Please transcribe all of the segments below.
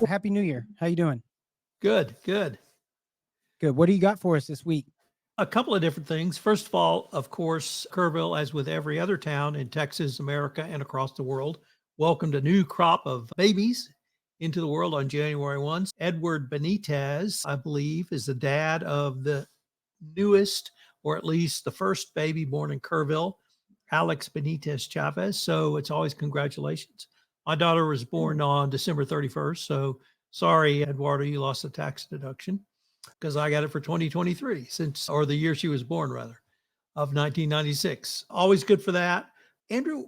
Happy New Year. How you doing? Good, good. Good. What do you got for us this week? A couple of different things. First of all, of course, Kerrville, as with every other town in Texas, America, and across the world, welcomed a new crop of babies into the world on January 1. Edward Benitez, I believe, is the dad of the newest, or at least the first baby born in Kerrville, Alex Benitez-Chavez. So it's always congratulations. My daughter was born on December 31st. So sorry, Eduardo, you lost the tax deduction because I got it for 2023 or the year she was born, rather, of 1996. Always good for that. Andrew,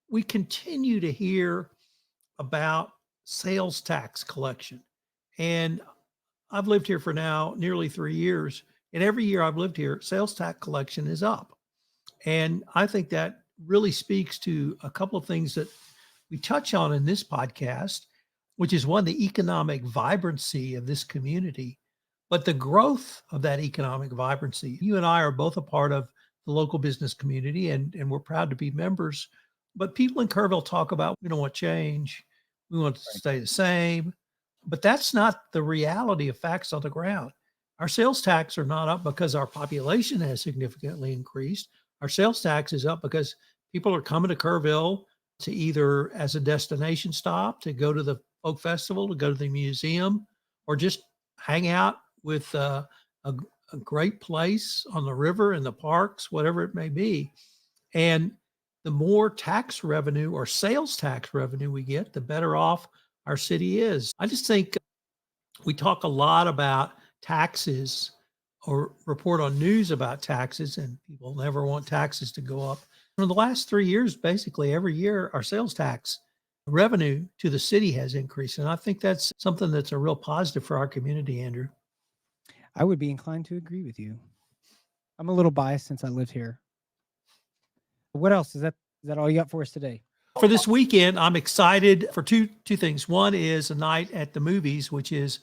we continue to hear about sales tax collection. And I've lived here for now nearly 3 years. And every year I've lived here, sales tax collection is up. And I think that really speaks to a couple of things that we touch on in this podcast, which is one, the economic vibrancy of this community, but the growth of that economic vibrancy. You and I are both a part of the local business community, and we're proud to be members. But people in Kerrville talk about, we don't want change. We want to stay the same. But that's not the reality of facts on the ground. Our sales tax are not up because our population has significantly increased. Our sales tax is up because people are coming to Kerrville to either as a destination stop, to go to the folk festival, to go to the museum, or just hang out with a great place on the river, in the parks, whatever it may be. And the more tax revenue or sales tax revenue we get, the better off our city is. I just think we talk a lot about taxes or report on news about taxes, and people never want taxes to go up. For the last 3 years, basically every year, our sales tax revenue to the city has increased. And I think that's something that's a real positive for our community, Andrew. I would be inclined to agree with you. I'm a little biased since I lived here. What else? Is that all you got for us today? For this weekend, I'm excited for two things. One is a night at the movies, which is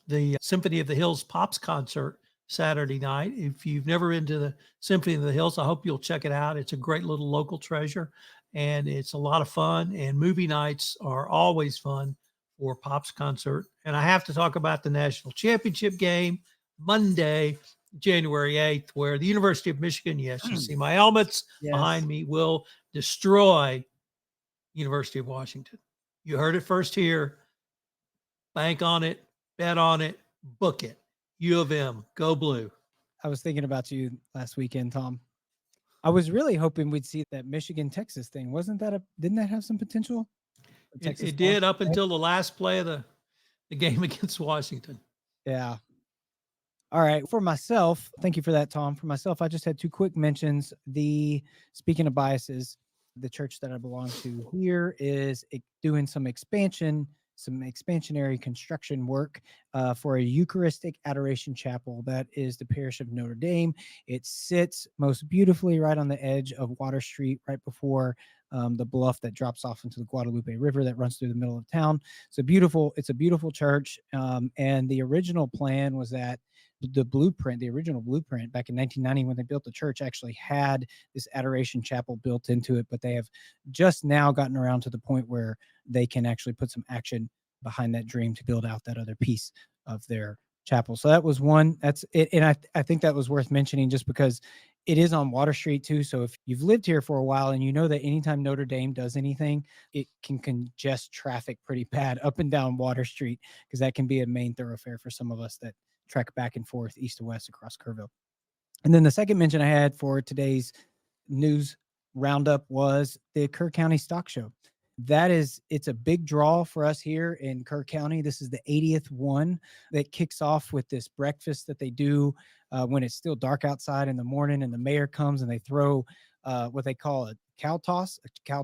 the Symphony of the Hills Pops concert Saturday night. If you've never been to the Symphony of the Hills, I hope you'll check it out. It's a great little local treasure, and it's a lot of fun. And movie nights are always fun for Pops concert. And I have to talk about the national championship game Monday, January 8th, where the University of Michigan, yes, you see my helmets behind me, will destroy University of Washington. You heard it first here. Bank on it, bet on it, book it. U of M, go blue. I was thinking about you last weekend, Tom. I was really hoping we'd see that Michigan-Texas thing. Didn't that have some potential? It did up until the last play of the game against Washington. Yeah. All right. For myself, thank you for that, Tom. For myself, I just had two quick mentions. Speaking of biases, the church that I belong to here is doing some expansionary construction work for a Eucharistic Adoration Chapel. That is the parish of Notre Dame. It sits most beautifully right on the edge of Water Street, right before the bluff that drops off into the Guadalupe River that runs through the middle of town. It's a beautiful church. And the original plan was that the original blueprint back in 1990 when they built the church actually had this adoration chapel built into it, but they have just now gotten around to the point where they can actually put some action behind that dream to build out that other piece of their chapel. So that was one. That's it. And I think that was worth mentioning just because it is on Water Street too. So if you've lived here for a while and you know that anytime Notre Dame does anything, it can congest traffic pretty bad up and down Water Street, because that can be a main thoroughfare for some of us that trek back and forth east to west across Kerrville. And then the second mention I had for today's news roundup was the Kerr County Stock Show. It's a big draw for us here in Kerr County. This is the 80th one that kicks off with this breakfast that they do when it's still dark outside in the morning, and the mayor comes and they throw what they call a cow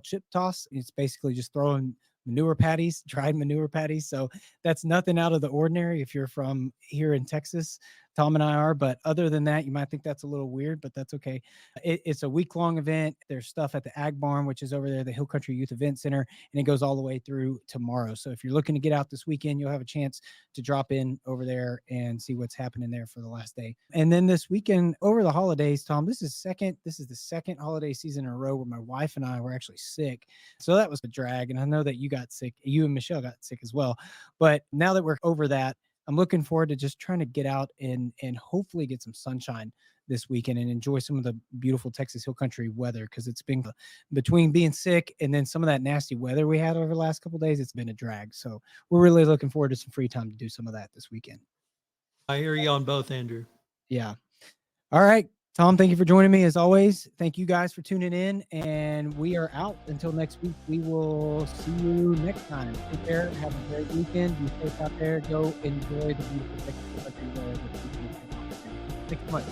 chip toss. It's basically just throwing dried manure patties. So that's nothing out of the ordinary if you're from here in Texas. Tom and I are, but other than that, you might think that's a little weird, but that's okay. It's a week-long event. There's stuff at the Ag Barn, which is over there, the Hill Country Youth Event Center, and it goes all the way through tomorrow. So if you're looking to get out this weekend, you'll have a chance to drop in over there and see what's happening there for the last day. And then this weekend over the holidays, Tom, this is the second holiday season in a row where my wife and I were actually sick. So that was a drag. And I know that you got sick. You and Michelle got sick as well. But now that we're over that, I'm looking forward to just trying to get out and hopefully get some sunshine this weekend and enjoy some of the beautiful Texas Hill Country weather, because it's been between being sick and then some of that nasty weather we had over the last couple of days, it's been a drag. So we're really looking forward to some free time to do some of that this weekend. I hear you on both, Andrew. Yeah. All right, Tom, thank you for joining me as always. Thank you guys for tuning in, and we are out until next week. We will see you next time. Take care. Have a great weekend. Be safe out there. Go enjoy the beautiful Texas Hill Country weather this weekend. Thanks so much.